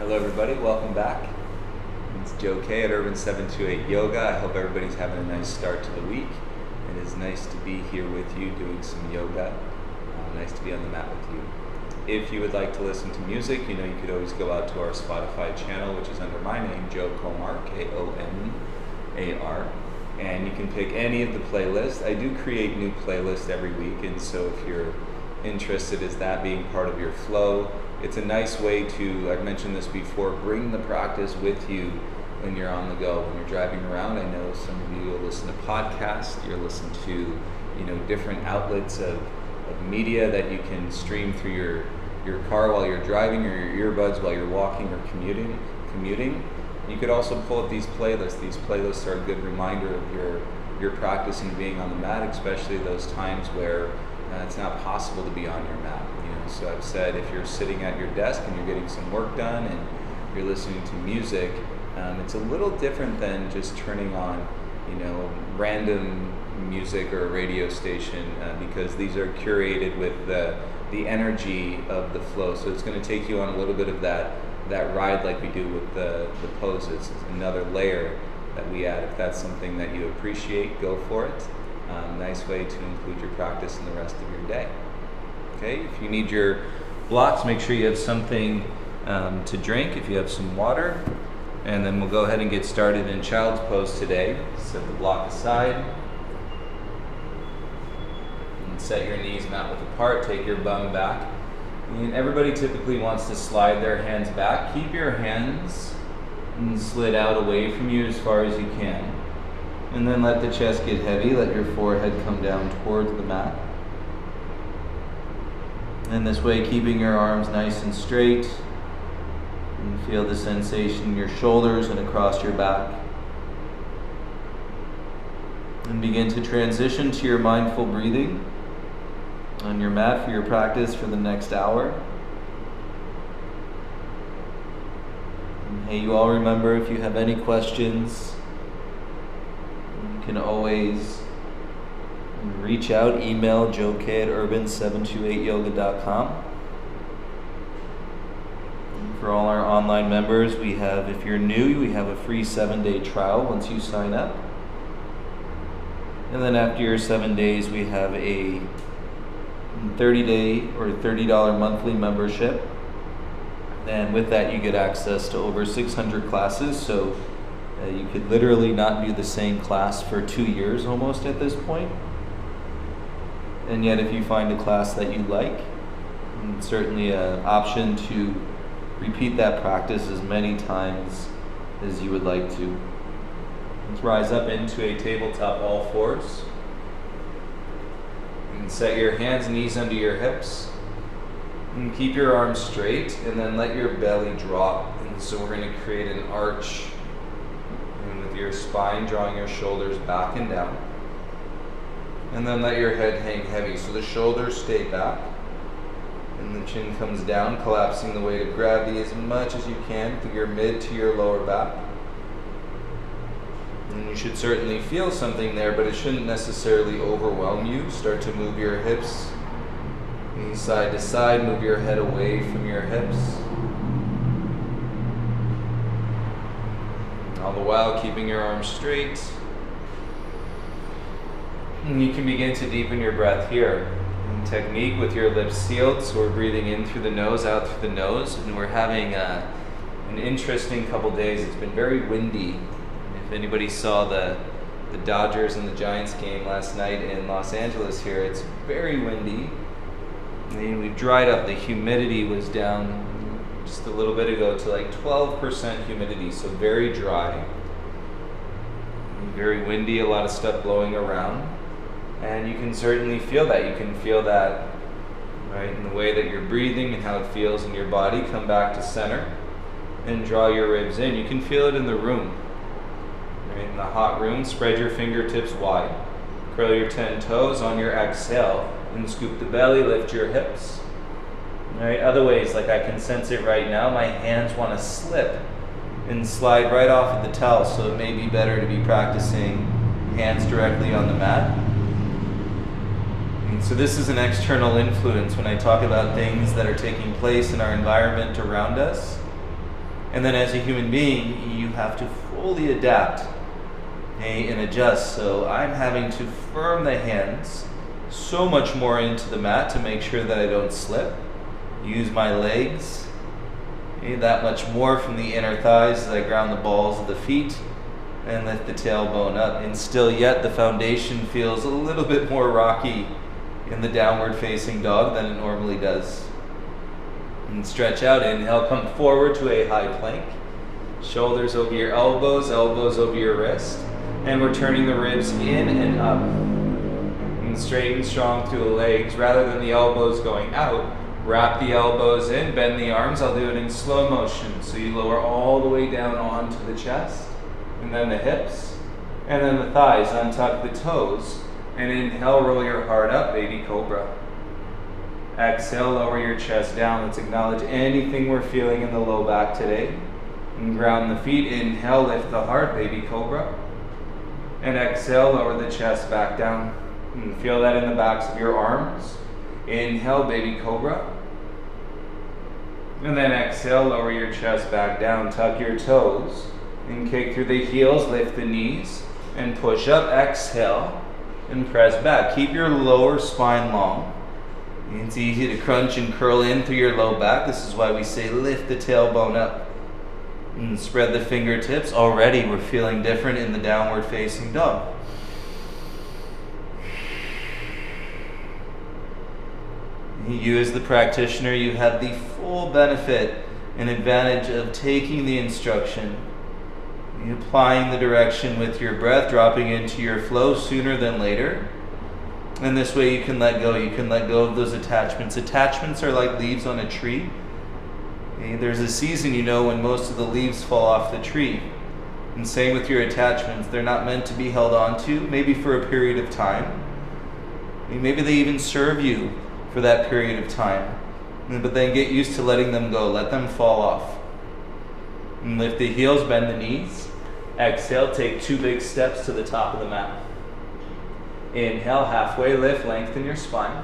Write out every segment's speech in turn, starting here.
Hello everybody, welcome back. It's Joe K at Urban 728 Yoga. I hope everybody's having a nice start to the week. It is nice to be here with you doing some yoga. Nice to be on the mat with you. If you would like to listen to music, you could always go out to our Spotify channel, which is under my name, Joe Komar, K-O-M-A-R. And you can pick any of the playlists. I do create new playlists every week, and so if you're interested in that being part of your flow, it's a nice way to, I've mentioned this before, bring the practice with you when you're on the go, when you're driving around. I know some of you will listen to podcasts, you'll listen to different outlets of media that you can stream through your car while you're driving, or your earbuds while you're walking or commuting. You could also pull up these playlists. These playlists are a good reminder of your practice and being on the mat, especially those times where it's not possible to be on your mat. So I've said, if you're sitting at your desk and you're getting some work done and you're listening to music, it's a little different than just turning on random music or a radio station, because these are curated with the energy of the flow. So it's going to take you on a little bit of that ride, like we do with the poses. It's another layer that we add. If that's something that you appreciate, go for it. Nice way to include your practice in the rest of your day. Okay, if you need your blocks, make sure you have something to drink, if you have some water. And then we'll go ahead and get started in child's pose today. Set the block aside. And set your knees mat width apart, take your bum back. And everybody typically wants to slide their hands back. Keep your hands slid out away from you as far as you can. And then let the chest get heavy, let your forehead come down towards the mat. And this way, keeping your arms nice and straight. And feel the sensation in your shoulders and across your back. And begin to transition to your mindful breathing on your mat for your practice for the next hour. And hey, you all remember, if you have any questions, you can always reach out, email joek@urban728yoga.com. For all our online members, we have, if you're new, we have a free 7-day trial once you sign up. And then after your 7 days, we have a 30-day or $30 monthly membership. And with that, you get access to over 600 classes. So you could literally not do the same class for 2 years almost at this point. And yet, if you find a class that you like, certainly an option to repeat that practice as many times as you would like to. Let's rise up into a tabletop all fours. And set your hands and knees under your hips. And keep your arms straight, and then let your belly drop. And so we're going to create an arch. And with your spine, drawing your shoulders back and down. And then let your head hang heavy, so the shoulders stay back and the chin comes down, collapsing the weight of gravity as much as you can from your mid to your lower back. And you should certainly feel something there, but it shouldn't necessarily overwhelm you. Start to move your hips side to side, move your head away from your hips. All the while keeping your arms straight. And you can begin to deepen your breath here. In technique with your lips sealed, so we're breathing in through the nose, out through the nose, and we're having an interesting couple days. It's been very windy. If anybody saw the Dodgers and the Giants game last night in Los Angeles here, it's very windy. And we've dried up. The humidity was down just a little bit ago to like 12% humidity, so very dry. Very windy, a lot of stuff blowing around. And you can certainly feel that. You can feel that, right, in the way that you're breathing and how it feels in your body. Come back to center and draw your ribs in. You can feel it in the room. Right, in the hot room, spread your fingertips wide. Curl your 10 toes on your exhale and scoop the belly, lift your hips. All right, other ways, like I can sense it right now. My hands want to slip and slide right off of the towel, so it may be better to be practicing hands directly on the mat. So this is an external influence when I talk about things that are taking place in our environment around us. And then as a human being, you have to fully adapt, okay, and adjust. So I'm having to firm the hands so much more into the mat to make sure that I don't slip. Use my legs, okay, that much more from the inner thighs as I ground the balls of the feet and lift the tailbone up. And still yet the foundation feels a little bit more rocky in the downward facing dog than it normally does. And stretch out. Inhale, come forward to a high plank. Shoulders over your elbows, elbows over your wrist. And we're turning the ribs in and up. And straight and strong through the legs. Rather than the elbows going out, wrap the elbows in, bend the arms. I'll do it in slow motion. So you lower all the way down onto the chest. And then the hips. And then the thighs. Untuck the toes. And inhale, roll your heart up, baby cobra. Exhale, lower your chest down. Let's acknowledge anything we're feeling in the low back today. And ground the feet. Inhale, lift the heart, baby cobra. And exhale, lower the chest back down. And feel that in the backs of your arms. Inhale, baby cobra. And then exhale, lower your chest back down. Tuck your toes. And kick through the heels, lift the knees. And push up, exhale. And press back. Keep your lower spine long. It's easy to crunch and curl in through your low back. This is why we say lift the tailbone up. And spread the fingertips. Already we're feeling different in the downward facing dog. You as the practitioner, you have the full benefit and advantage of taking the instruction, applying the direction with your breath, dropping into your flow sooner than later. And this way you can let go. You can let go of those attachments. Attachments are like leaves on a tree. Okay? There's a season, when most of the leaves fall off the tree. And same with your attachments. They're not meant to be held on to, maybe for a period of time. Maybe they even serve you for that period of time. But then get used to letting them go. Let them fall off. And lift the heels, bend the knees. Exhale, take 2 big steps to the top of the mat. Inhale, halfway lift, lengthen your spine.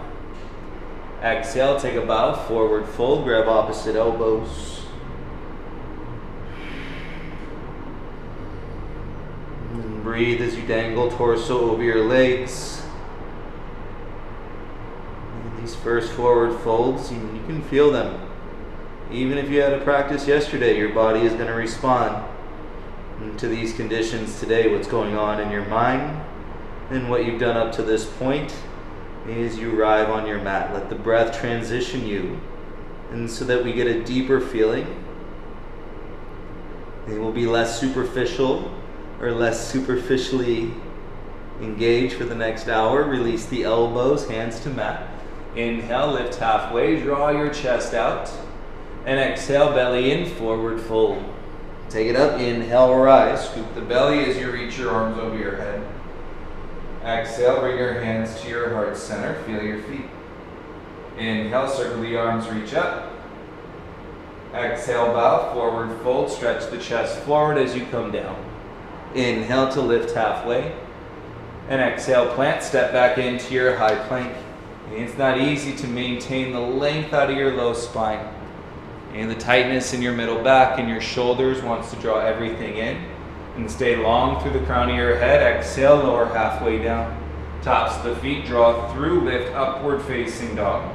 Exhale, take a bow, forward fold, grab opposite elbows. And breathe as you dangle torso over your legs. And these first forward folds, you can feel them. Even if you had a practice yesterday, your body is going to respond to these conditions today. What's going on in your mind and what you've done up to this point is you arrive on your mat. Let the breath transition you, and so that we get a deeper feeling. It will be less superficial or less superficially engaged for the next hour. Release the elbows, hands to mat. Inhale, lift halfway, draw your chest out. And exhale, belly in, forward fold. Take it up, inhale, rise. Scoop the belly as you reach your arms over your head. Exhale, bring your hands to your heart center. Feel your feet. Inhale, circle the arms, reach up. Exhale, bow, forward fold. Stretch the chest forward as you come down. Inhale to lift halfway. And exhale, plant, step back into your high plank. It's not easy to maintain the length out of your low spine. And the tightness in your middle back and your shoulders wants to draw everything in. And stay long through the crown of your head. Exhale, lower halfway down. Tops of the feet, draw through, lift upward facing dog.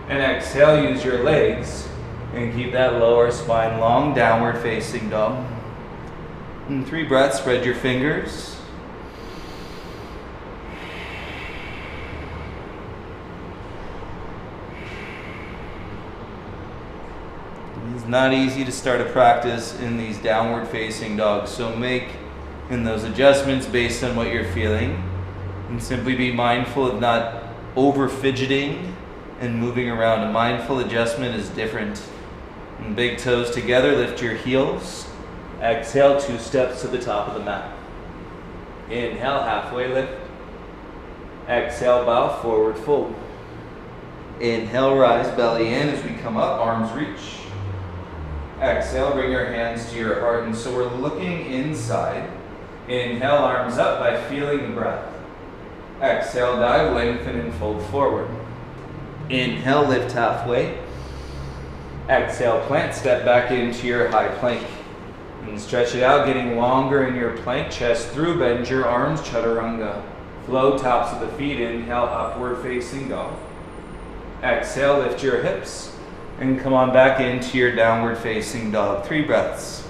And exhale, use your legs. And keep that lower spine long, downward facing dog. And 3 breaths, spread your fingers. It's not easy to start a practice in these downward facing dogs, so make those adjustments based on what you're feeling, and simply be mindful of not over fidgeting and moving around. A mindful adjustment is different. And big toes together, lift your heels. Exhale, 2 steps to the top of the mat. Inhale, halfway lift. Exhale, bow, forward fold. Inhale, rise, belly in as we come up, arms reach. Exhale, bring your hands to your heart. And so we're looking inside. Inhale, arms up by feeling the breath. Exhale, dive, lengthen and fold forward. Inhale, lift halfway. Exhale, plant, step back into your high plank. And stretch it out, getting longer in your plank, chest through, bend your arms, chaturanga. Flow, tops of the feet, inhale, upward facing dog. Exhale, lift your hips, and come on back into your downward facing dog. 3 breaths.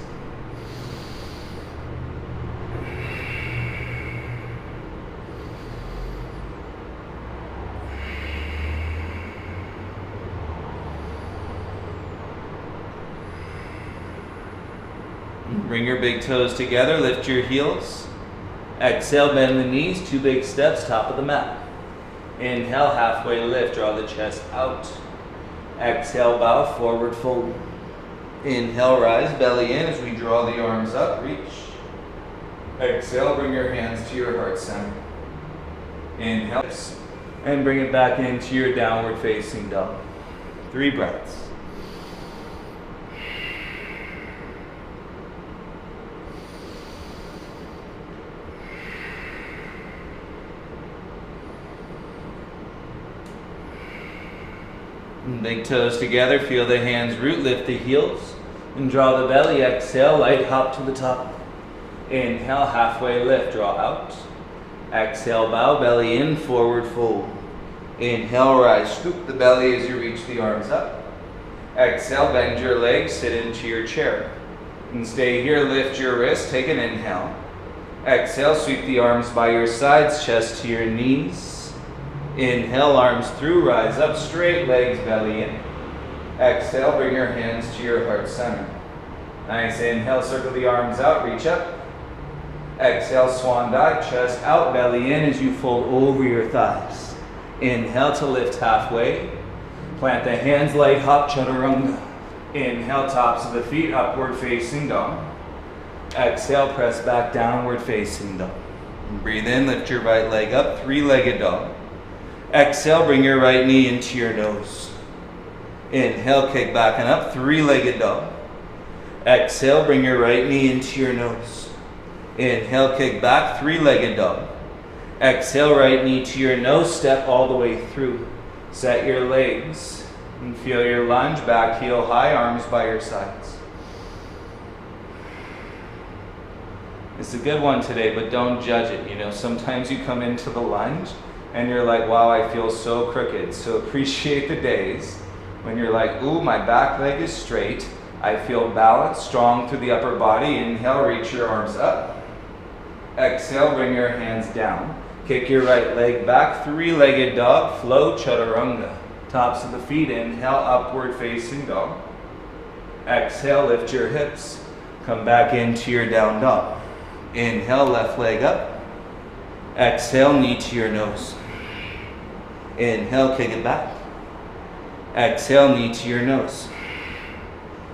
Bring your big toes together, lift your heels. Exhale, bend the knees, 2 big steps, top of the mat. Inhale, halfway lift, draw the chest out. Exhale, bow, forward fold. Inhale, rise, belly in as we draw the arms up, reach. Exhale, bring your hands to your heart center. Inhale, and bring it back into your downward facing dog. 3 breaths. Big toes together, feel the hands root, lift the heels, and draw the belly. Exhale, light hop to the top. Inhale, halfway lift, draw out. Exhale, bow, belly in, forward fold. Inhale, rise, scoop the belly as you reach the arms up. Exhale, bend your legs, sit into your chair. And stay here, lift your wrist, take an inhale. Exhale, sweep the arms by your sides, chest to your knees. Inhale, arms through, rise up straight, legs belly in. Exhale, bring your hands to your heart center. Nice, inhale, circle the arms out, reach up. Exhale, swan dive, chest out, belly in as you fold over your thighs. Inhale to lift halfway. Plant the hands, light hop, chaturanga. Inhale, tops of the feet, upward facing dog. Exhale, press back, downward facing dog. Breathe in, lift your right leg up, 3-legged dog. Exhale, bring your right knee into your nose. Inhale, kick back and up, 3-legged dog. Exhale, bring your right knee into your nose. Inhale, kick back, 3-legged dog. Exhale, right knee to your nose, step all the way through. Set your legs and feel your lunge, back heel high, arms by your sides. It's a good one today, but don't judge it. You know, sometimes you come into the lunge and you're like, wow, I feel so crooked. So appreciate the days when you're like, ooh, my back leg is straight. I feel balanced, strong through the upper body. Inhale, reach your arms up. Exhale, bring your hands down. Kick your right leg back, 3-legged dog, flow, chaturanga. Tops of the feet, inhale, upward facing dog. Exhale, lift your hips. Come back into your down dog. Inhale, left leg up. Exhale, knee to your nose. Inhale, kick it back. Exhale, knee to your nose.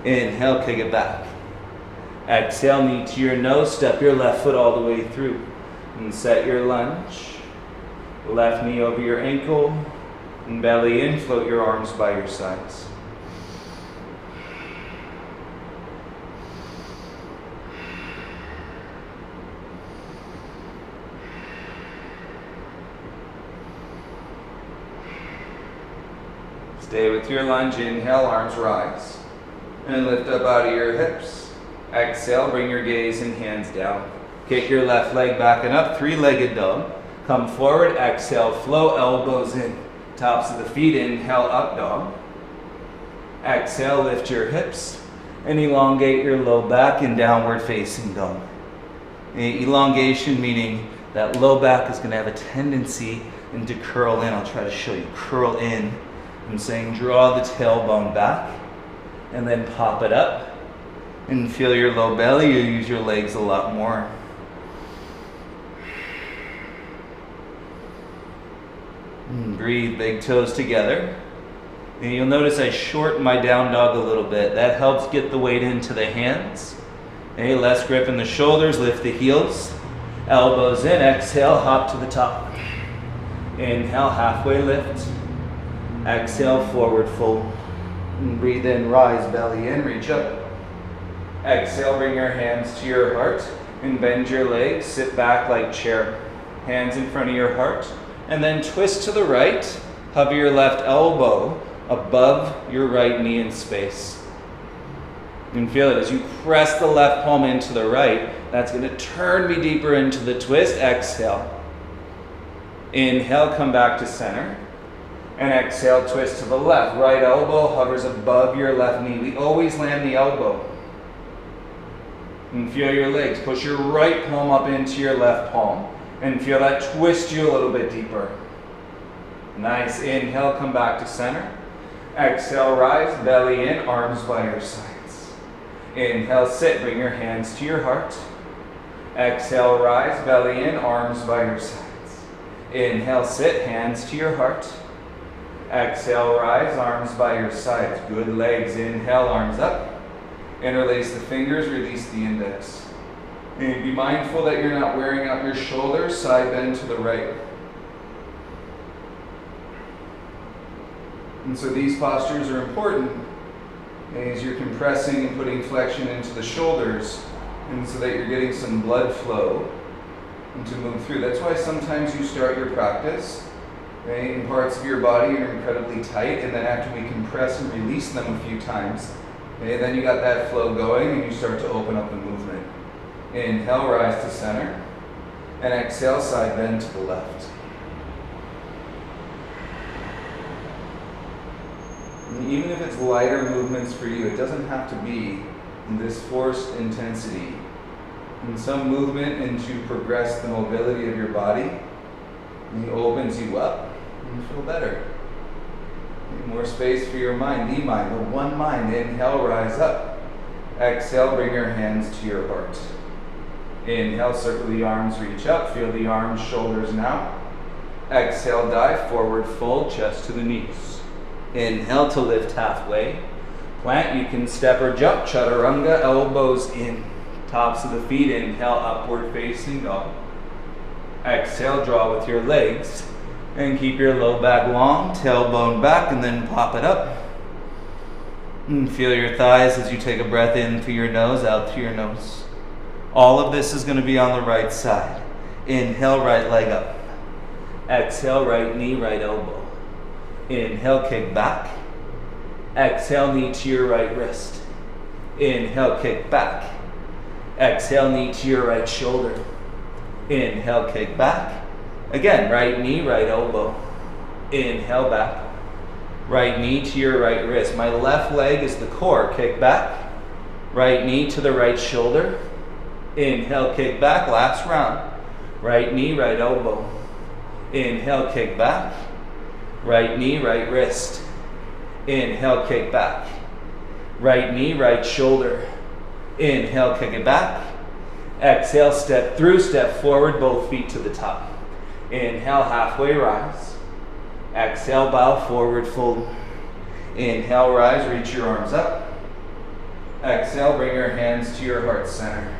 Inhale, kick it back. Exhale, knee to your nose. Step your left foot all the way through. And set your lunge. Left knee over your ankle. And belly in, float your arms by your sides. Stay with your lunge. Inhale, arms rise. And lift up out of your hips. Exhale, bring your gaze and hands down. Kick your left leg back and up, 3-legged dog. Come forward, exhale, flow, elbows in. Tops of the feet, inhale, up dog. Exhale, lift your hips. And elongate your low back in downward facing dog. Elongation meaning that low back is going to have a tendency to curl in. I'll try to show you. Curl in. I'm saying draw the tailbone back and then pop it up and feel your low belly. You use your legs a lot more. And breathe, big toes together. And you'll notice I shorten my down dog a little bit. That helps get the weight into the hands. Okay, less grip in the shoulders, lift the heels. Elbows in, exhale, hop to the top. Inhale, halfway lift. Exhale, forward fold. And breathe in, rise, belly in, reach up. Exhale, bring your hands to your heart and bend your legs, sit back like chair. Hands in front of your heart. And then twist to the right, hover your left elbow above your right knee in space. And feel it as you press the left palm into the right. That's going to turn me deeper into the twist. Exhale. Inhale, come back to center. And exhale, twist to the left. Right elbow hovers above your left knee. We always land the elbow. And feel your legs. Push your right palm up into your left palm. And feel that twist you a little bit deeper. Nice. Inhale, come back to center. Exhale, rise, belly in, arms by your sides. Inhale, sit, bring your hands to your heart. Exhale, rise, belly in, arms by your sides. Inhale, sit, hands to your heart. Exhale, rise, arms by your sides. Good legs. Inhale, arms up. Interlace the fingers, release the index. And be mindful that you're not wearing out your shoulders, side bend to the right. And so these postures are important as you're compressing and putting flexion into the shoulders, and so that you're getting some blood flow and to move through. That's why sometimes you start your practice, okay, in parts of your body are incredibly tight, and then after we compress and release them a few times, okay, then you got that flow going and you start to open up the movement. Inhale, rise to center, and exhale, side bend to the left. And even if it's lighter movements for you, it doesn't have to be this forced intensity. And some movement and to progress the mobility of your body, and it opens you up and you feel better. More space for your mind, the one mind. Inhale, rise up. Exhale, bring your hands to your heart. Inhale, circle the arms, reach up. Feel the arms, shoulders now. Exhale, dive forward, fold, chest to the knees. Inhale to lift halfway. Plant, you can step or jump. Chaturanga, elbows in. Tops of the feet, inhale, upward facing dog. Exhale, draw with your legs. And keep your low back long, tailbone back, and then pop it up. And feel your thighs as you take a breath in through your nose, out through your nose. All of this is going to be on the right side. Inhale, right leg up. Exhale, right knee, right elbow. Inhale, kick back. Exhale, knee to your right wrist. Inhale, kick back. Exhale, knee to your right shoulder. Inhale, kick back. Again, right knee, right elbow. Inhale, back. Right knee to your right wrist. My left leg is the core. Kick back. Right knee to the right shoulder. Inhale, kick back. Last round. Right knee, right elbow. Inhale, kick back. Right knee, right wrist. Inhale, kick back. Right knee, right shoulder. Inhale, kick it back. Exhale, step through, step forward, both feet to the top. Inhale, halfway rise. Exhale, bow forward, fold. Inhale, rise, reach your arms up. Exhale, bring your hands to your heart center.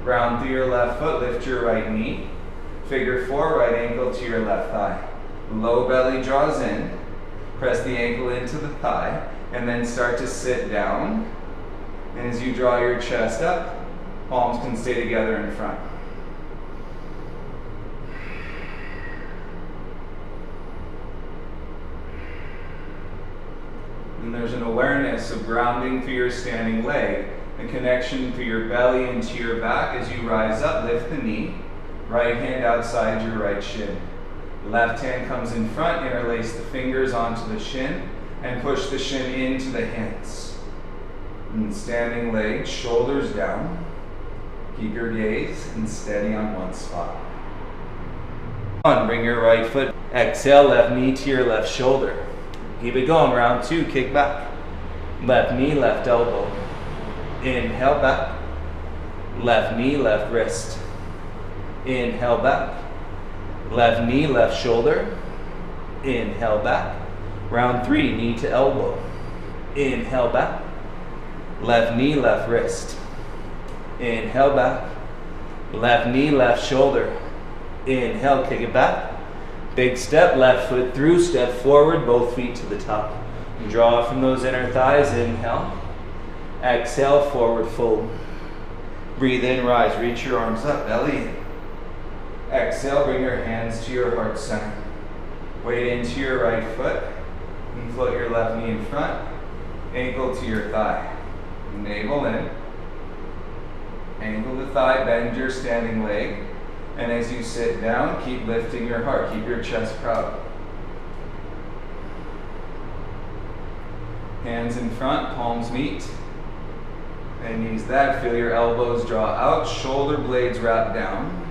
Ground through your left foot, lift your right knee. Figure four, right ankle to your left thigh. Low belly draws in. Press the ankle into the thigh, and then start to sit down. And as you draw your chest up, palms can stay together in front. And there's an awareness of grounding through your standing leg, a connection through your belly into your back as you rise up, lift the knee, right hand outside your right shin. Left hand comes in front, interlace the fingers onto the shin, and push the shin into the hands. And standing leg, shoulders down. Keep your gaze and steady on one spot. Bring your right foot, exhale, left knee to your left shoulder. Keep it going, round two, kick back. Left knee, left elbow. Inhale back. Left knee, left wrist. Inhale back. Left knee, left shoulder. Inhale back. Round three, knee to elbow. Inhale back. Left knee, left wrist. Inhale back. Left knee, left shoulder. Inhale, kick it back. Big step, left foot through, step forward, both feet to the top. Draw from those inner thighs, inhale. Exhale, forward fold. Breathe in, rise, reach your arms up, belly in. Exhale, bring your hands to your heart center. Weight into your right foot. And float your left knee in front, ankle to your thigh. Navel in. Ankle to thigh, bend your standing leg. And as you sit down, keep lifting your heart. Keep your chest proud. Hands in front, palms meet. And use that. Feel your elbows draw out, shoulder blades wrap down.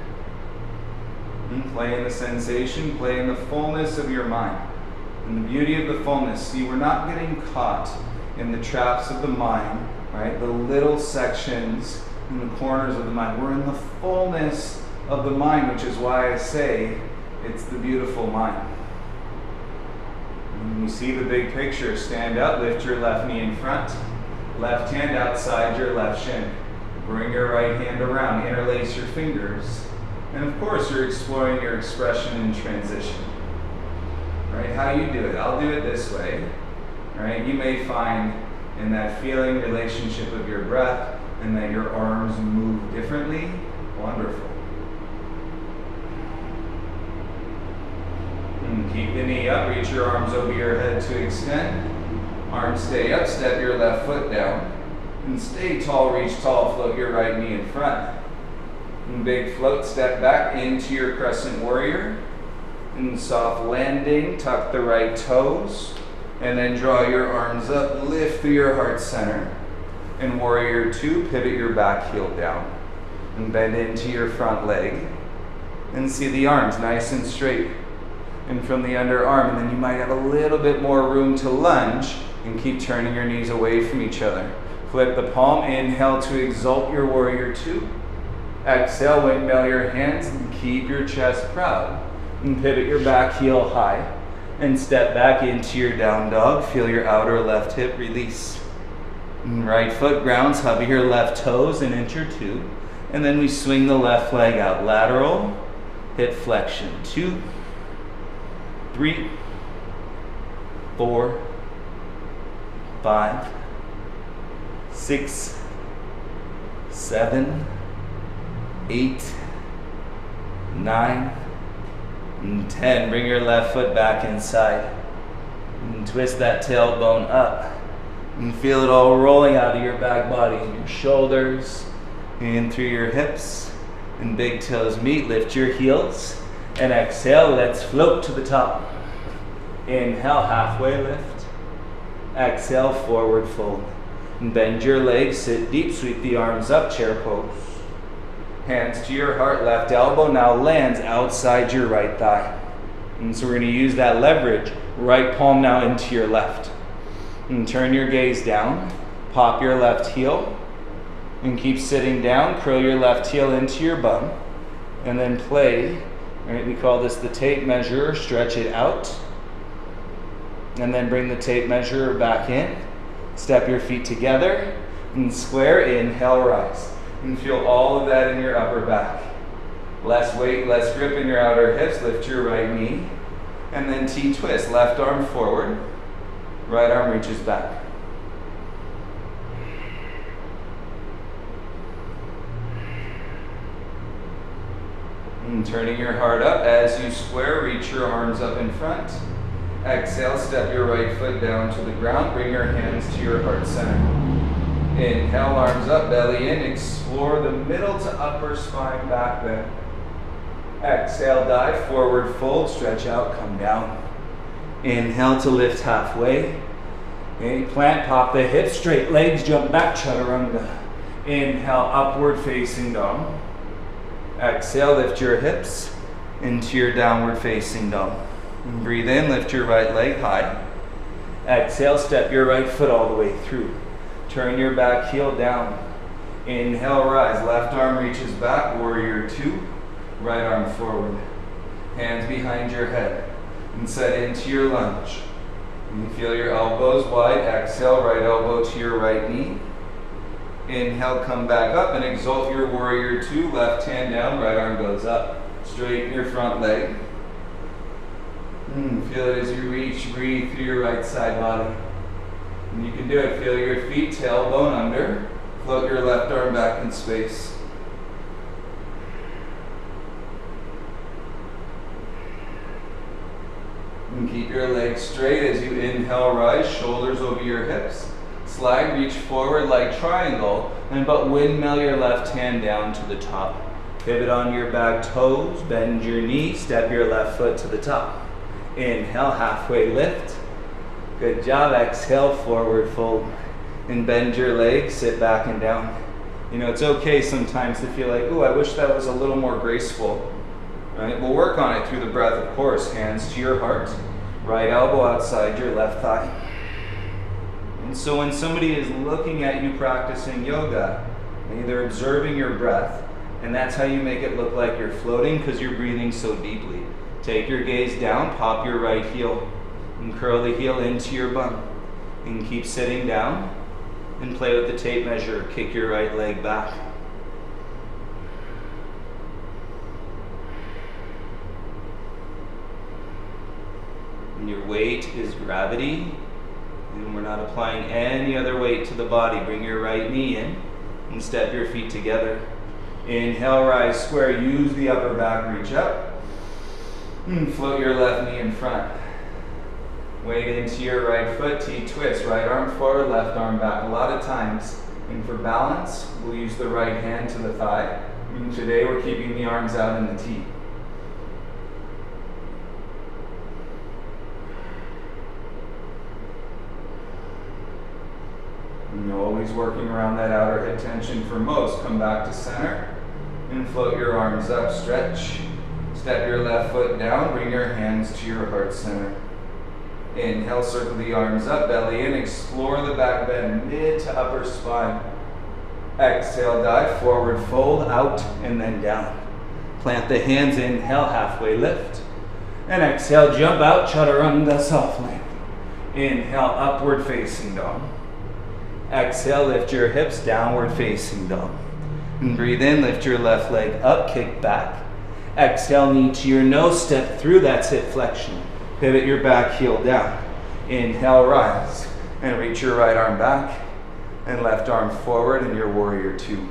And play in the sensation, play in the fullness of your mind. And the beauty of the fullness. See, we're not getting caught in the traps of the mind, right? The little sections in the corners of the mind. We're in the fullness of the mind, which is why I say it's the beautiful mind. When you see the big picture, stand up, lift your left knee in front, left hand outside your left shin. Bring your right hand around, interlace your fingers. And of course, you're exploring your expression in transition. Right? How you do it? I'll do it this way. Right? You may find in that feeling relationship of your breath and that your arms move differently. Wonderful. And keep the knee up, reach your arms over your head to extend. Arms stay up, step your left foot down. And stay tall, reach tall, float your right knee in front. And big float, step back into your crescent warrior. And soft landing, tuck the right toes. And then draw your arms up, lift through your heart center. And warrior two, pivot your back heel down. And bend into your front leg. And see the arms nice and straight. And from the underarm, and then you might have a little bit more room to lunge and keep turning your knees away from each other. Flip the palm, inhale to exalt your warrior two. Exhale, windmill your hands and keep your chest proud. And pivot your back heel high and step back into your down dog. Feel your outer left hip release. And right foot grounds, hover your left toes and enter two. And then we swing the left leg out, lateral, hip flexion. 2, 3, 4, 5, 6, 7, 8, 9, and 10. Bring your left foot back inside. And twist that tailbone up. And feel it all rolling out of your back body. Your shoulders, in through your hips. And big toes meet. Lift your heels. And exhale, let's float to the top. Inhale, halfway lift. Exhale, forward fold. And bend your legs, sit deep, sweep the arms up, chair pose. Hands to your heart, left elbow now lands outside your right thigh. And so we're going to use that leverage. Right palm now into your left. And turn your gaze down. Pop your left heel. And keep sitting down. Curl your left heel into your bum. And then play. Right, we call this the tape measure. Stretch it out. And then bring the tape measure back in. Step your feet together. And square. Inhale, rise. And feel all of that in your upper back. Less weight, less grip in your outer hips. Lift your right knee. And then T-twist. Left arm forward. Right arm reaches back. And turning your heart up as you square, reach your arms up in front. Exhale, step your right foot down to the ground. Bring your hands to your heart center. Inhale, arms up, belly in. Explore the middle to upper spine back bend. Exhale, dive, forward fold, stretch out, come down. Inhale to lift halfway. Okay, plant, pop the hips, straight legs, jump back, chaturanga. Inhale, upward facing dog. Exhale, lift your hips into your downward facing dog. And breathe in, lift your right leg high. Exhale, step your right foot all the way through. Turn your back heel down. Inhale, rise. Left arm reaches back, warrior two. Right arm forward. Hands behind your head. And set into your lunge. And feel your elbows wide. Exhale, right elbow to your right knee. Inhale, come back up and exalt your warrior two. Left hand down, right arm goes up. Straighten your front leg. Feel it as you reach, breathe through your right side body. And you can do it. Feel your feet, tailbone under. Float your left arm back in space. And And keep your legs straight as you inhale, rise, shoulders over your hips. Slide, reach forward like triangle, but windmill your left hand down to the top. Pivot on your back toes, bend your knee, step your left foot to the top. Inhale, halfway lift. Good job. Exhale, forward fold. And bend your legs, sit back and down. You know, it's okay sometimes to feel like, ooh, I wish that was a little more graceful. Right? We'll work on it through the breath, of course. Hands to your heart. Right elbow outside your left thigh. And so when somebody is looking at you practicing yoga, they're observing your breath, and that's how you make it look like you're floating because you're breathing so deeply. Take your gaze down, pop your right heel, and curl the heel into your bum. And keep sitting down, and play with the tape measure. Kick your right leg back. And your weight is gravity, and we're not applying any other weight to the body. Bring your right knee in, and step your feet together. Inhale, rise square, use the upper back, reach up. And float your left knee in front. Weight into your right foot, T-twist, right arm forward, left arm back. A lot of times, and for balance, we'll use the right hand to the thigh. And today we're keeping the arms out in the T. And always working around that outer hip tension for most. Come back to center and float your arms up, stretch. Step your left foot down, bring your hands to your heart center. Inhale, circle the arms up, belly in, explore the back bend, mid to upper spine. Exhale, dive, forward fold, out, and then down. Plant the hands, inhale, halfway lift. And exhale, jump out, chaturanga, soft land. Inhale, upward facing dog. Exhale, lift your hips, downward facing dog. And breathe in, lift your left leg up, kick back. Exhale, knee to your nose, step through, that's hip flexion. Pivot your back heel down. Inhale, rise. And reach your right arm back. And left arm forward in your warrior two.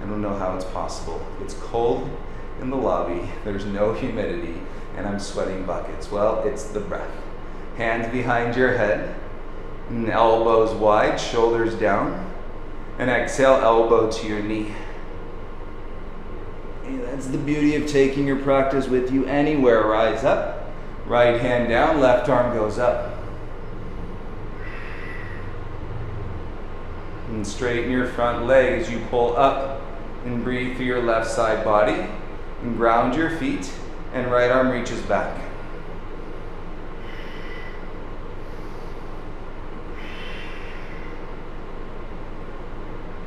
I don't know how it's possible. It's cold in the lobby. There's no humidity. And I'm sweating buckets. Well, it's the breath. Hands behind your head. And elbows wide, shoulders down. And exhale, elbow to your knee. And that's the beauty of taking your practice with you anywhere. Rise up. Right hand down, left arm goes up. And straighten your front leg as you pull up and breathe through your left side body. And ground your feet, and right arm reaches back.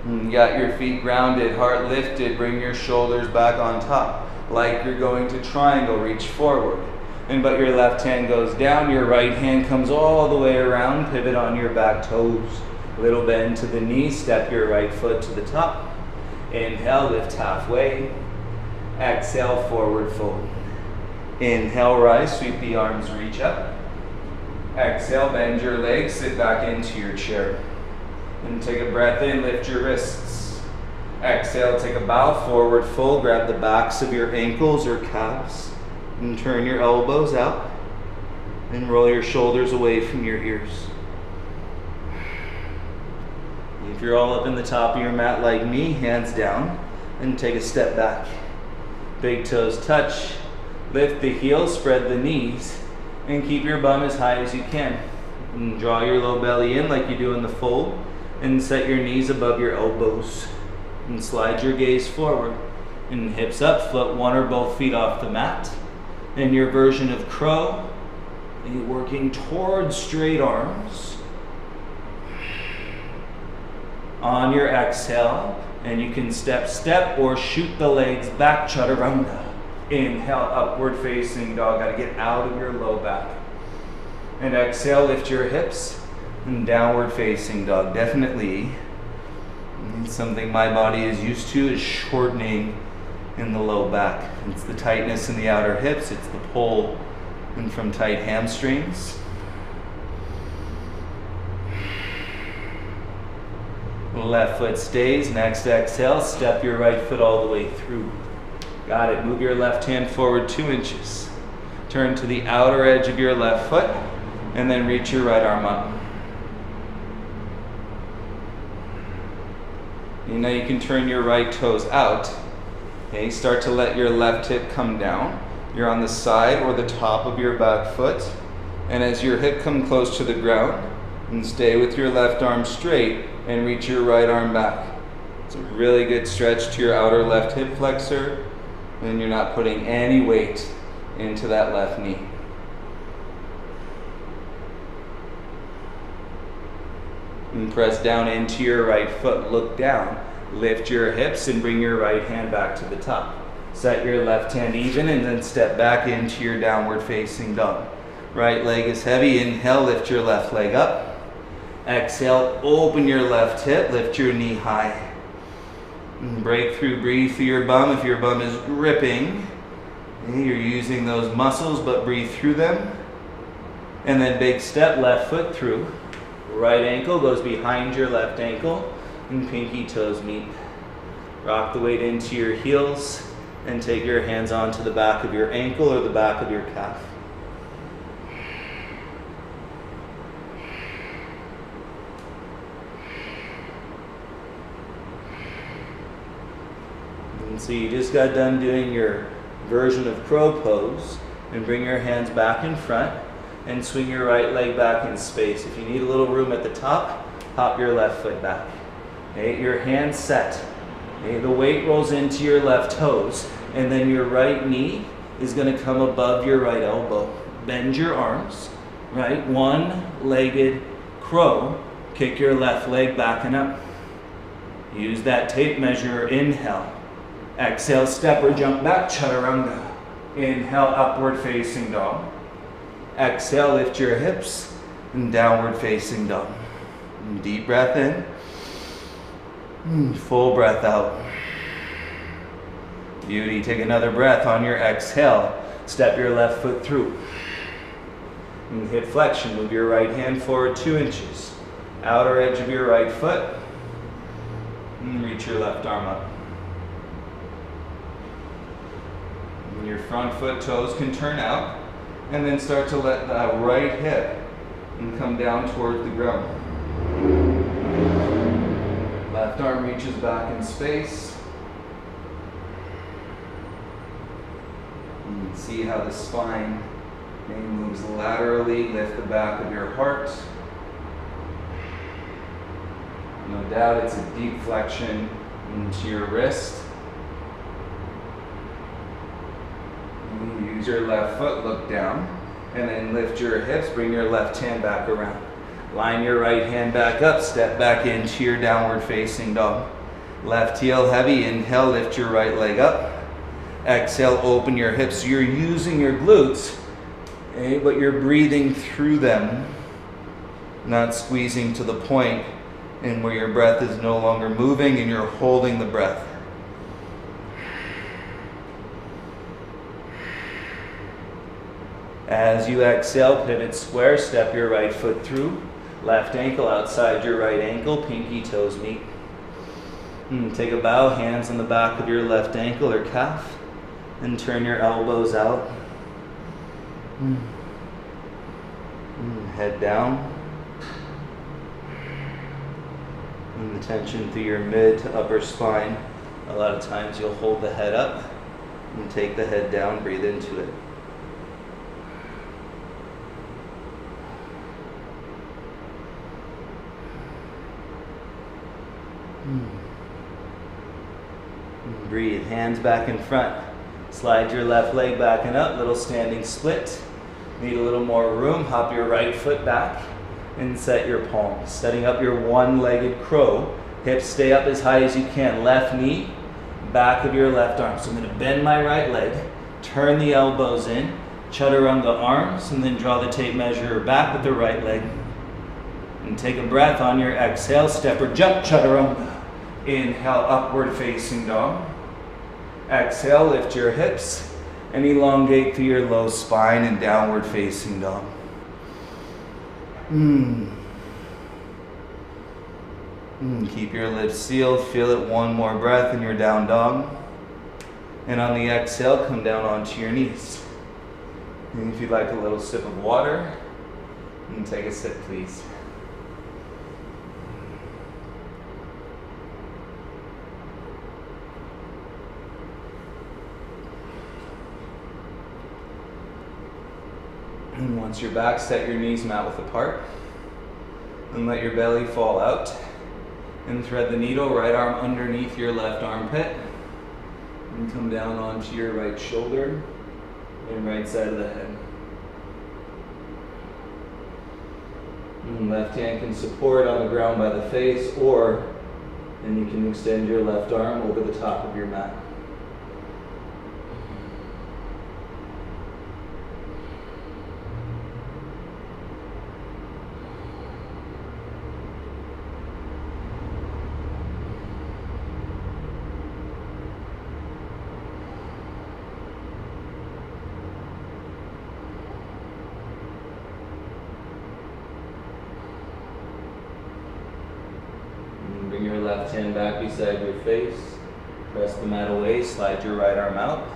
And you got your feet grounded, heart lifted, bring your shoulders back on top. Like you're going to triangle, reach forward. But your left hand goes down, your right hand comes all the way around, pivot on your back toes. Little bend to the knee, step your right foot to the top. Inhale, lift halfway. Exhale, forward fold. Inhale, rise, sweep the arms, reach up. Exhale, bend your legs, sit back into your chair. And take a breath in, lift your wrists. Exhale, take a bow, forward fold, grab the backs of your ankles or calves. And turn your elbows out and roll your shoulders away from your ears. If you're all up in the top of your mat like me, hands down and take a step back. Big toes touch, lift the heels, spread the knees, and keep your bum as high as you can. And draw your low belly in like you do in the fold, and set your knees above your elbows. And slide your gaze forward, and hips up, float one or both feet off the mat. In your version of crow, you're working towards straight arms. On your exhale, and you can step or shoot the legs back, chaturanga. Inhale, upward facing dog. Got to get out of your low back. And exhale, lift your hips, and downward facing dog. Definitely something my body is used to is shortening in the low back. It's the tightness in the outer hips, it's the pull and from tight hamstrings. Left foot stays, next exhale, step your right foot all the way through. Got it, move your left hand forward 2 inches. Turn to the outer edge of your left foot, and then reach your right arm up. And now you can turn your right toes out. Okay, start to let your left hip come down. You're on the side or the top of your back foot. And as your hip comes close to the ground, and stay with your left arm straight and reach your right arm back. It's a really good stretch to your outer left hip flexor, and you're not putting any weight into that left knee. And press down into your right foot, look down, lift your hips and bring your right hand back to the top. Set your left hand even and then step back into your downward facing dog. Right leg is heavy, inhale, lift your left leg up. Exhale, open your left hip, lift your knee high. And break through, breathe through your bum. If your bum is gripping, you're using those muscles, but breathe through them. And then big step, left foot through. Right ankle goes behind your left ankle and pinky toes meet. Rock the weight into your heels and take your hands onto the back of your ankle or the back of your calf. And so you just got done doing your version of crow pose, and bring your hands back in front and swing your right leg back in space. If you need a little room at the top, hop your left foot back. Okay, your hands set. Okay, the weight rolls into your left toes, and then your right knee is going to come above your right elbow. Bend your arms, right? One-legged crow. Kick your left leg back and up. Use that tape measure. Inhale. Exhale, step or jump back, chaturanga. Inhale, upward facing dog. Exhale, lift your hips, and downward facing dog. Deep breath in. Full breath out. Beauty. Take another breath on your exhale. Step your left foot through. And hip flexion. Move your right hand forward 2 inches. Outer edge of your right foot. And reach your left arm up. And your front foot toes can turn out. And then start to let that right hip and come down towards the ground. Left arm reaches back in space. And see how the spine moves laterally. Lift the back of your heart. No doubt it's a deep flexion into your wrist. Use your left foot, look down, and then lift your hips, bring your left hand back around. Line your right hand back up, step back into your downward facing dog. Left heel heavy, inhale, lift your right leg up. Exhale, open your hips. You're using your glutes, okay, but you're breathing through them, not squeezing to the point and where your breath is no longer moving and you're holding the breath. As you exhale, pivot square, step your right foot through. Left ankle outside your right ankle, pinky toes meet. Take a bow, hands on the back of your left ankle or calf, and turn your elbows out. Head down. And the tension through your mid to upper spine. A lot of times you'll hold the head up and take the head down, breathe into it. Breathe, hands back in front. Slide your left leg back and up, little standing split. Need a little more room, hop your right foot back and set your palms. Setting up your one-legged crow. Hips stay up as high as you can. Left knee, back of your left arm. So I'm going to bend my right leg, turn the elbows in, chaturanga arms, and then draw the tape measure back with the right leg. And take a breath on your exhale, step or jump, chaturanga. Inhale, upward facing dog. Exhale, lift your hips and elongate through your low spine and downward facing dog. Keep your lips sealed. Feel it. One more breath in your down dog. And on the exhale, come down onto your knees. And if you'd like a little sip of water, and take a sip, please. And once you're back, set your knees mat width apart. And let your belly fall out. And thread the needle, right arm underneath your left armpit. And come down onto your right shoulder and right side of the head. And left hand can support on the ground by the face, or then you can extend your left arm over the top of your mat. Bring your left hand back beside your face. Press the mat away, slide your right arm out.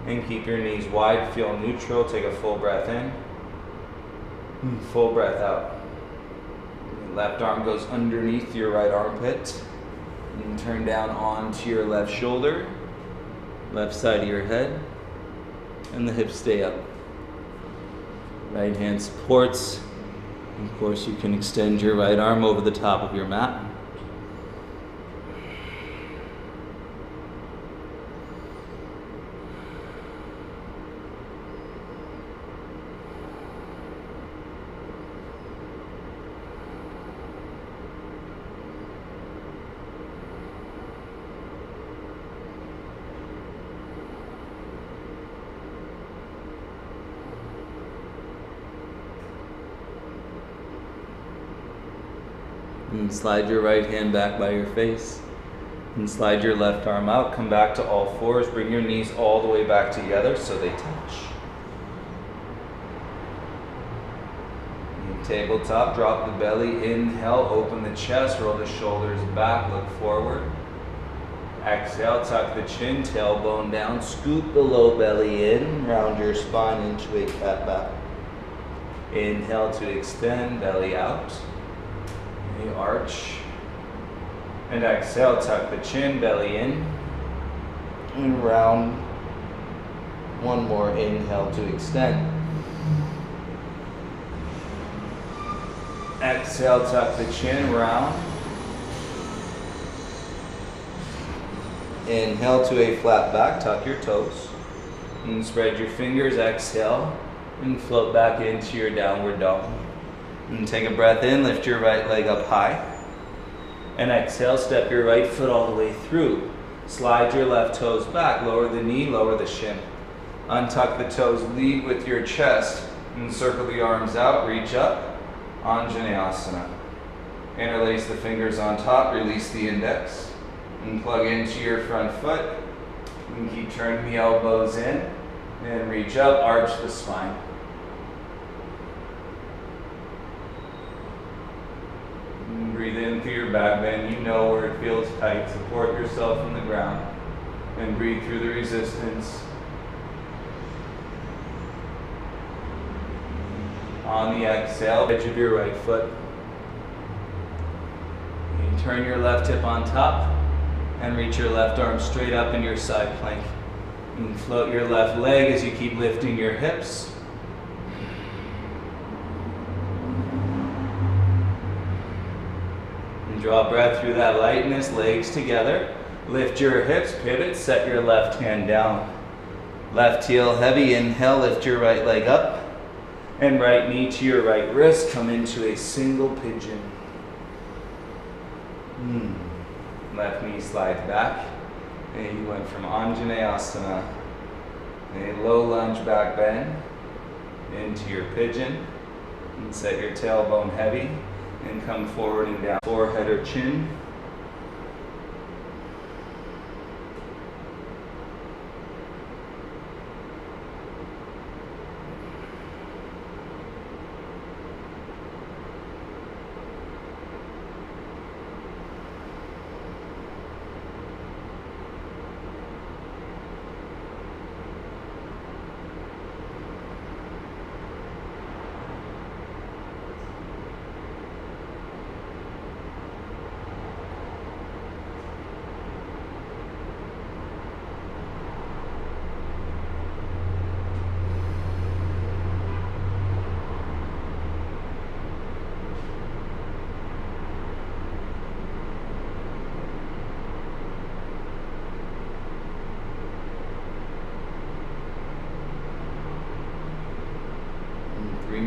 And keep your knees wide, feel neutral. Take a full breath in. Full breath out. Left arm goes underneath your right armpit. And turn down onto your left shoulder. Left side of your head. And the hips stay up. Right hand supports. Of course, you can extend your right arm over the top of your mat. And slide your right hand back by your face. And slide your left arm out. Come back to all fours. Bring your knees all the way back together so they touch. And tabletop, drop the belly. Inhale, open the chest, roll the shoulders back, look forward. Exhale, tuck the chin, tailbone down, scoop the low belly in, round your spine into a cat back. Inhale to extend, belly out. Arch. And exhale, tuck the chin, belly in. And round. One more inhale to extend. Exhale, tuck the chin, round. Inhale to a flat back, tuck your toes. And spread your fingers, exhale. And float back into your downward dog. And take a breath in, lift your right leg up high. And exhale, step your right foot all the way through. Slide your left toes back, lower the knee, lower the shin. Untuck the toes, lead with your chest, and circle the arms out, reach up, Anjaneyasana. Interlace the fingers on top, release the index, and plug into your front foot. And keep turning the elbows in, and reach up, arch the spine. Breathe in through your back bend. You know where it feels tight. Support yourself from the ground. And breathe through the resistance. On the exhale, edge of your right foot. You turn your left hip on top and reach your left arm straight up in your side plank. And float your left leg as you keep lifting your hips. Draw breath through that lightness, legs together. Lift your hips, pivot, set your left hand down. Left heel heavy, inhale, lift your right leg up. And right knee to your right wrist, come into a single pigeon. Left knee slides back. And you went from Anjaneyasana, a low lunge back bend, into your pigeon. And set your tailbone heavy. And come forward and down, forehead or chin.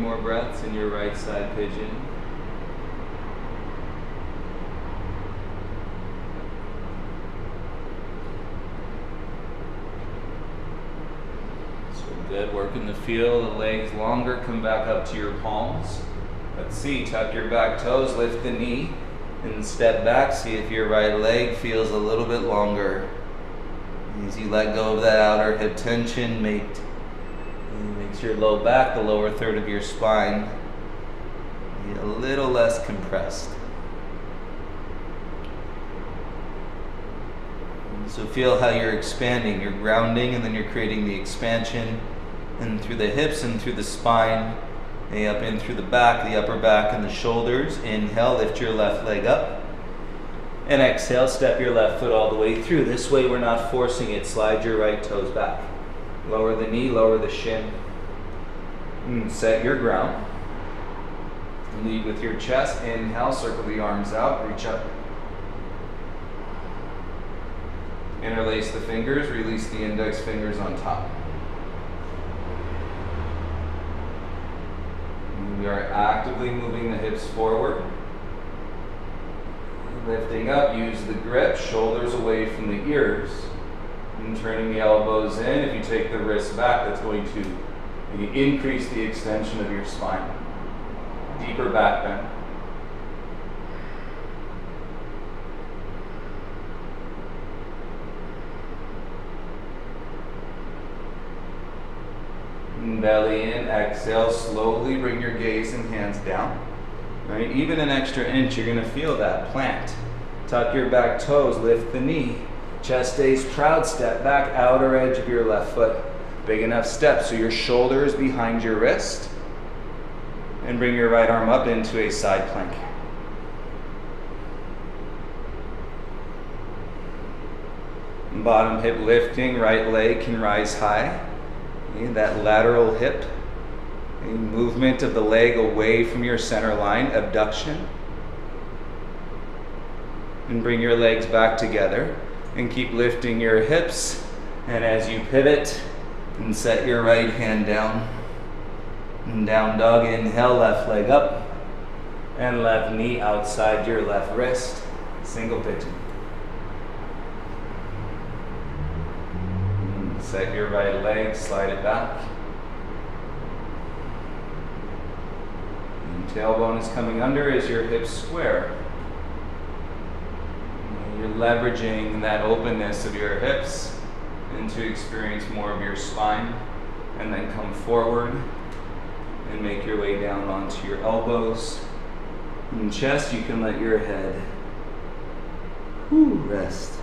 more breaths in your right side pigeon. So good, working the feel, the legs longer, come back up to your palms. Let's see, tuck your back toes, lift the knee, and step back. See if your right leg feels a little bit longer. As you let go of that outer hip tension, makes your low back, the lower third of your spine, a little less compressed. So feel how you're expanding, you're grounding, and then you're creating the expansion and through the hips and through the spine, up in through the back, the upper back, and the shoulders. Inhale, lift your left leg up. And exhale, step your left foot all the way through. This way we're not forcing it. Slide your right toes back. Lower the knee, lower the shin. And set your ground. Lead with your chest. Inhale, circle the arms out, reach up. Interlace the fingers, release the index fingers on top. We are actively moving the hips forward. Lifting up, use the grip, shoulders away from the ears. And turning the elbows in. If you take the wrists back, that's going to increase the extension of your spine. Deeper back bend. Belly in, exhale, slowly bring your gaze and hands down. Right? Even an extra inch, you're going to feel that plant. Tuck your back toes, lift the knee. Chest stays proud, step back, outer edge of your left foot. Big enough step so your shoulder is behind your wrist. And bring your right arm up into a side plank. Bottom hip lifting, right leg can rise high. That lateral hip, movement of the leg away from your center line, abduction. And bring your legs back together and keep lifting your hips. And as you pivot, and set your right hand down. And down dog, inhale, left leg up. And left knee outside your left wrist, single pigeon. Set your right leg, slide it back. And tailbone is coming under as your hips square. And you're leveraging that openness of your hips and to experience more of your spine. And then come forward and make your way down onto your elbows. And chest, you can let your head rest.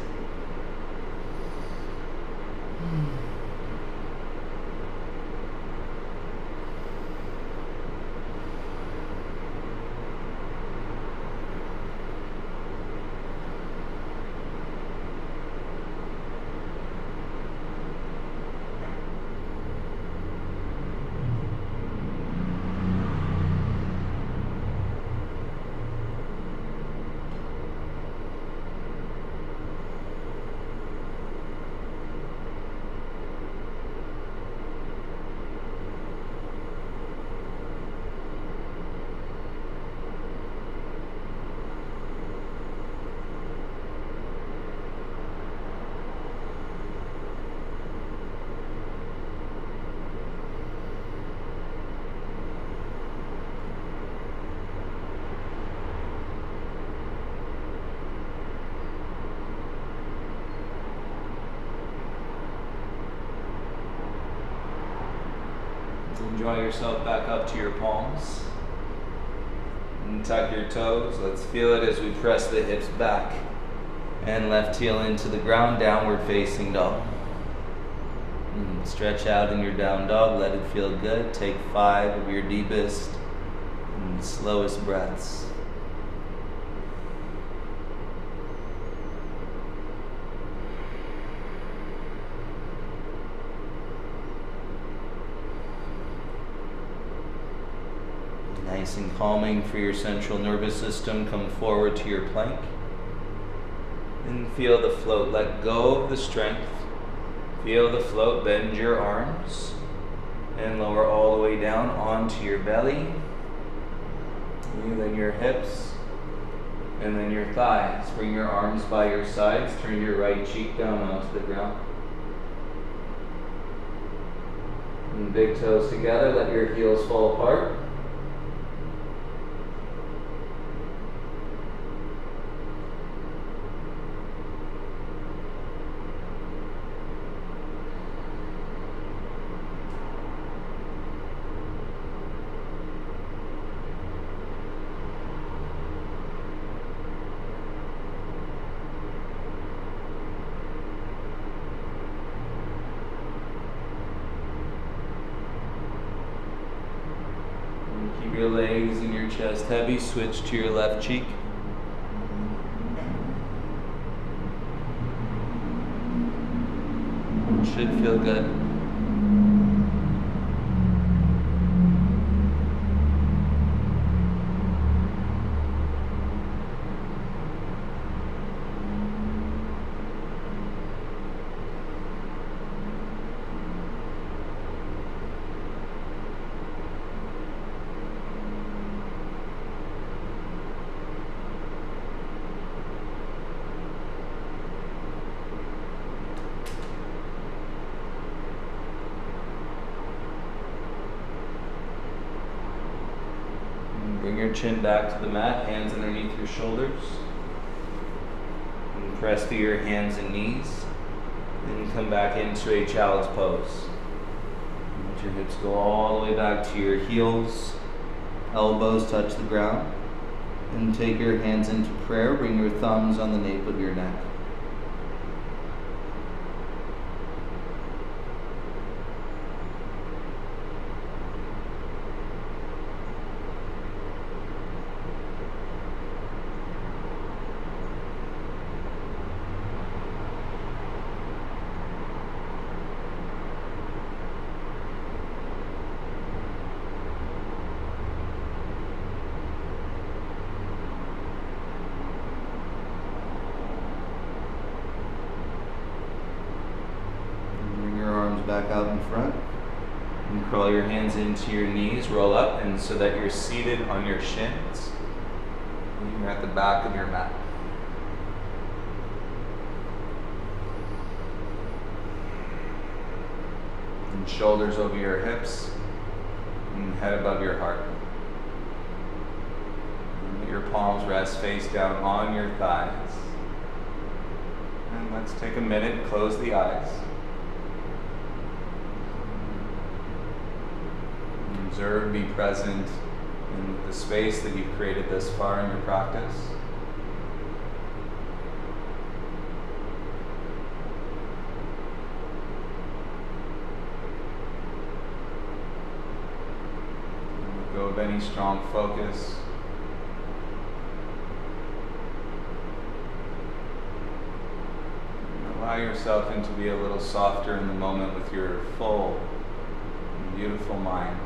Draw yourself back up to your palms. And tuck your toes. Let's feel it as we press the hips back. And left heel into the ground, downward facing dog. And stretch out in your down dog, let it feel good. Take 5 of your deepest and slowest breaths. Nice and calming for your central nervous system. Come forward to your plank. And feel the float. Let go of the strength. Feel the float. Bend your arms. And lower all the way down onto your belly. And then your hips. And then your thighs. Bring your arms by your sides. Turn your right cheek down onto the ground. And big toes together. Let your heels fall apart. Your legs and your chest heavy. Switch to your left cheek. It should feel good. Bring your chin back to the mat, hands underneath your shoulders. And press to your hands and knees. Then come back into a child's pose. Let your hips go all the way back to your heels. Elbows touch the ground. And take your hands into prayer. Bring your thumbs on the nape of your neck. Back out in front. And curl your hands into your knees, roll up, and so that you're seated on your shins. You're at the back of your mat. And shoulders over your hips, and head above your heart. And let your palms rest face down on your thighs. And let's take a minute, close the eyes. Observe, be present in the space that you've created thus far in your practice. Let go of any strong focus. And allow yourself to be a little softer in the moment with your full and beautiful mind.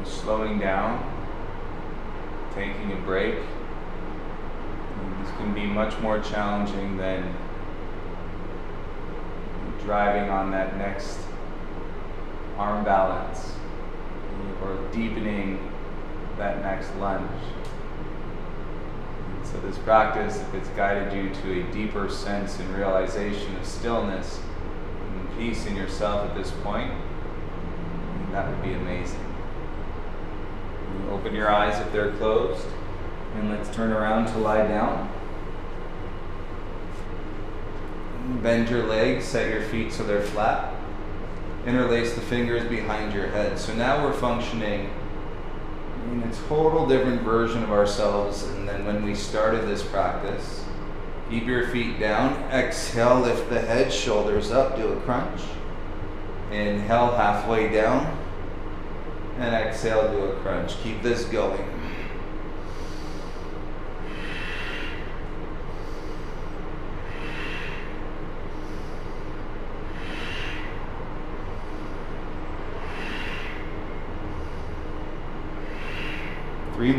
Slowing down, taking a break. And this can be much more challenging than driving on that next arm balance or deepening that next lunge. And so this practice, if it's guided you to a deeper sense and realization of stillness and peace in yourself at this point, that would be amazing. Open your eyes if they're closed, and let's turn around to lie down. Bend your legs, set your feet so they're flat. Interlace the fingers behind your head. So now we're functioning in a total different version of ourselves than when we started this practice. Keep your feet down. Exhale, lift the head, shoulders up, do a crunch. Inhale, halfway down. And exhale, do a crunch. Keep this going.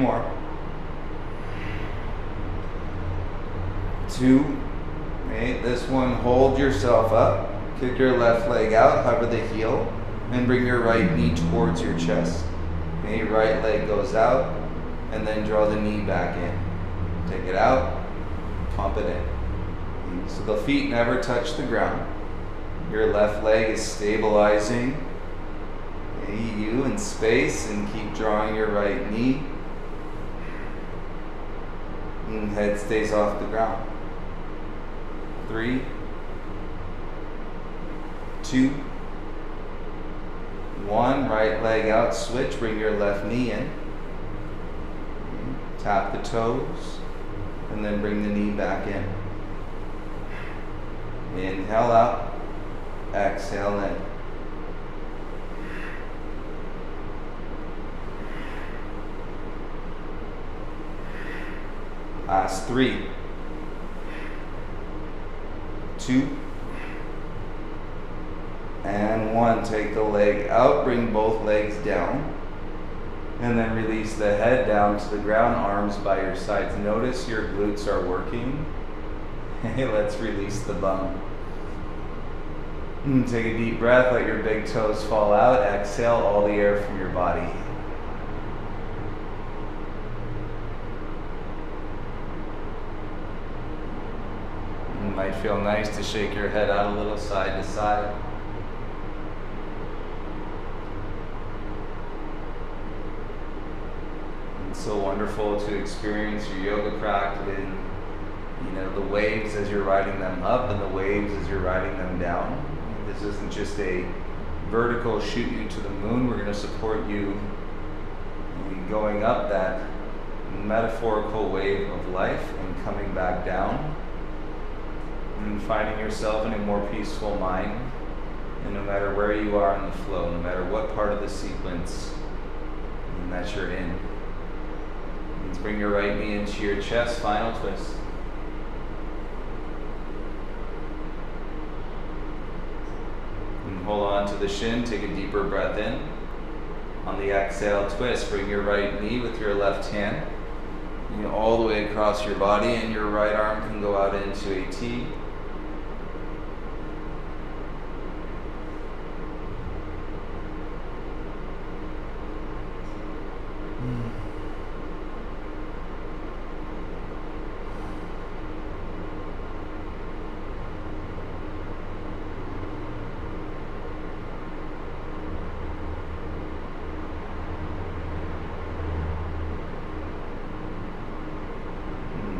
more. 2. Okay, this one, hold yourself up. Kick your left leg out, hover the heel, and bring your right knee towards your chest. Okay, right leg goes out, and then draw the knee back in. Take it out, pump it in. So the feet never touch the ground. Your left leg is stabilizing you in space, and keep drawing your right knee. And head stays off the ground. 3, 2, 1. Right leg out, switch, bring your left knee in. Tap the toes, and then bring the knee back in. Inhale out, exhale in. Last 3, 2, and 1. Take the leg out, bring both legs down, and then release the head down to the ground, arms by your sides. Notice your glutes are working. Hey, let's release the bum. Take a deep breath, let your big toes fall out. Exhale all the air from your body. It might feel nice to shake your head out a little side to side. It's so wonderful to experience your yoga practice in, the waves as you're riding them up and the waves as you're riding them down. This isn't just a vertical shoot you to the moon. We're going to support you in going up that metaphorical wave of life and coming back down and finding yourself in a more peaceful mind. And no matter where you are in the flow, no matter what part of the sequence that you're in, let's bring your right knee into your chest, final twist. And hold on to the shin, take a deeper breath in. On the exhale, twist, bring your right knee with your left hand all the way across your body, and your right arm can go out into a T.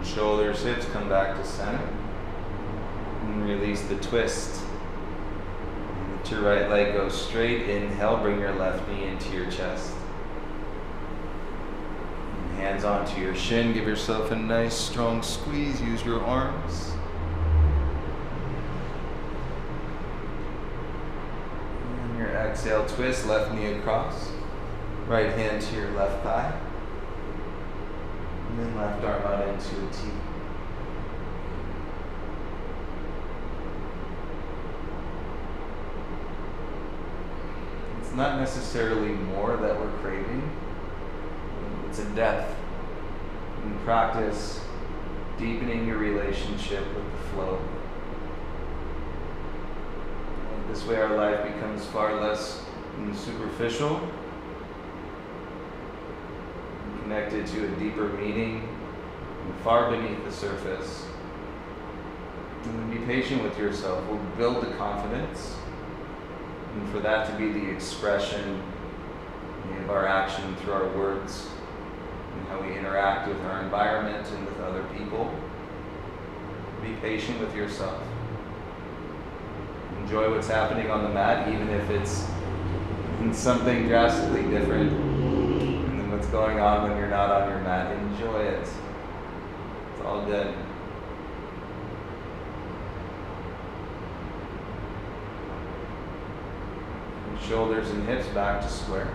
Shoulders, hips come back to center. And release the twist. Let your right leg go straight. Inhale, bring your left knee into your chest. And hands onto your shin. Give yourself a nice strong squeeze. Use your arms. And your exhale, twist, left knee across. Right hand to your left thigh. And then left arm out into a T. It's not necessarily more that we're craving. It's a depth. In practice, deepening your relationship with the flow. And this way our life becomes far less superficial, connected to a deeper meaning far beneath the surface. And be patient with yourself. We'll build the confidence, and for that to be the expression of our action through our words and how we interact with our environment and with other people. Be patient with yourself. Enjoy what's happening on the mat, even if it's something drastically different what's going on when you're not on your mat. Enjoy it. It's all good. And shoulders and hips back to square.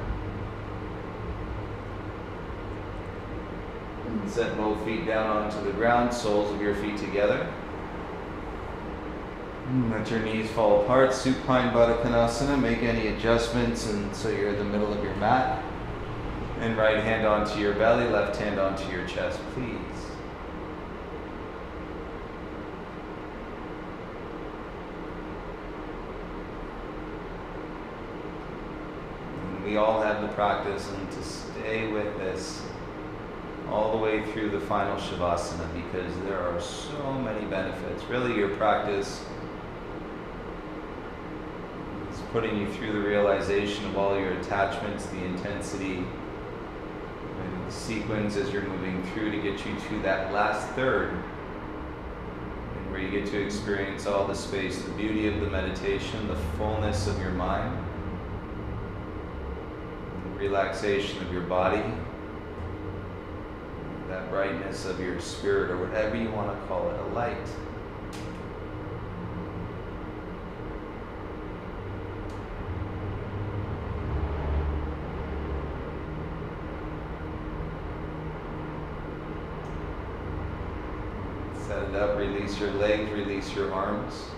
And set both feet down onto the ground, soles of your feet together. And let your knees fall apart. Supine Baddha Konasana. Make any adjustments, and so you're in the middle of your mat. And right hand onto your belly, left hand onto your chest, please. And we all have the practice and to stay with this all the way through the final Shavasana, because there are so many benefits. Really, your practice is putting you through the realization of all your attachments, the intensity, and the sequence as you're moving through to get you to that last third, and where you get to experience all the space, the beauty of the meditation, the fullness of your mind, the relaxation of your body, that brightness of your spirit, or whatever you want to call it, a light. Set it up, release your legs, release your arms.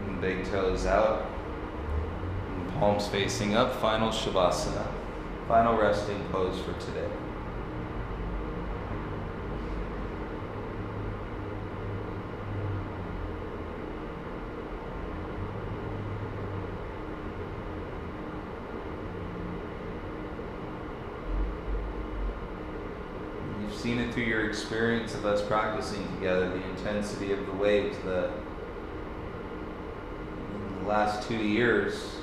And big toes out, and palms facing up, final Shavasana. Final resting pose for today. You've seen it through your experience of us practicing together, the intensity of the waves, in the last 2 years,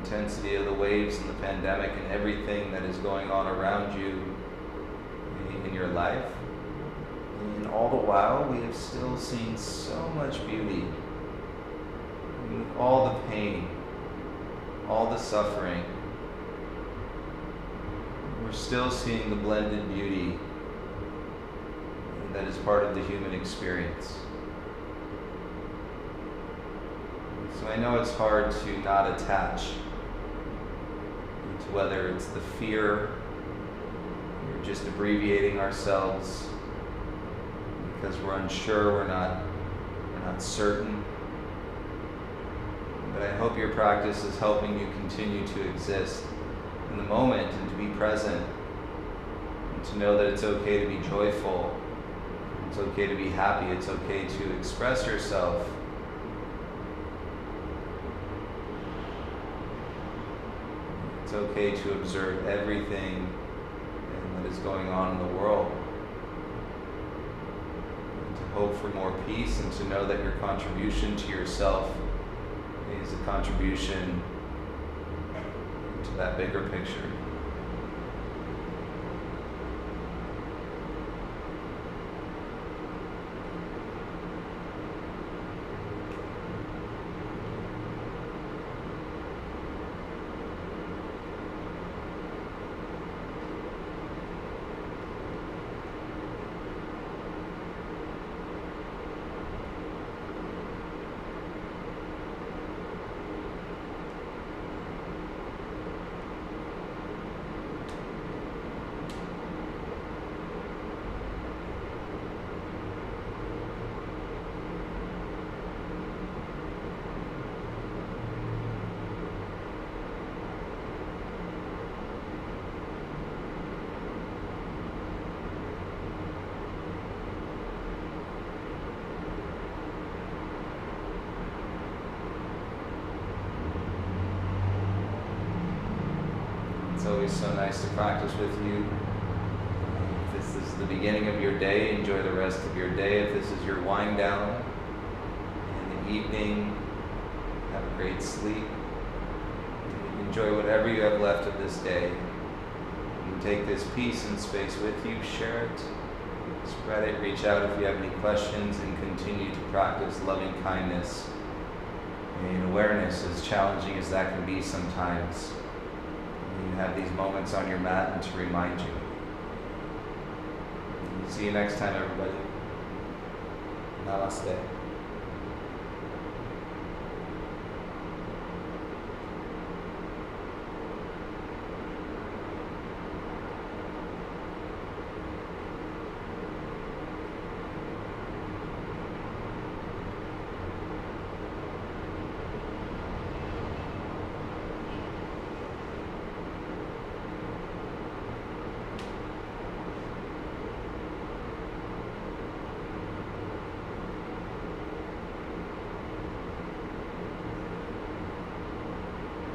intensity of the waves and the pandemic and everything that is going on around you in your life. And all the while, we have still seen so much beauty. All the pain, all the suffering, we're still seeing the blended beauty that is part of the human experience. So I know it's hard to not attach to whether it's the fear, we're just abbreviating ourselves because we're unsure, we're not certain. But I hope your practice is helping you continue to exist in the moment and to be present, and to know that it's okay to be joyful, it's okay to be happy, it's okay to express yourself. It's okay to observe everything that is going on in the world, and to hope for more peace, and to know that your contribution to yourself is a contribution to that bigger picture. It's always so nice to practice with you. If this is the beginning of your day, enjoy the rest of your day. If this is your wind down in the evening, have a great sleep. Enjoy whatever you have left of this day. And take this peace and space with you, share it, spread it, reach out if you have any questions, and continue to practice loving kindness and awareness, as challenging as that can be sometimes. You have these moments on your mat and to remind you. See you next time, everybody. Namaste.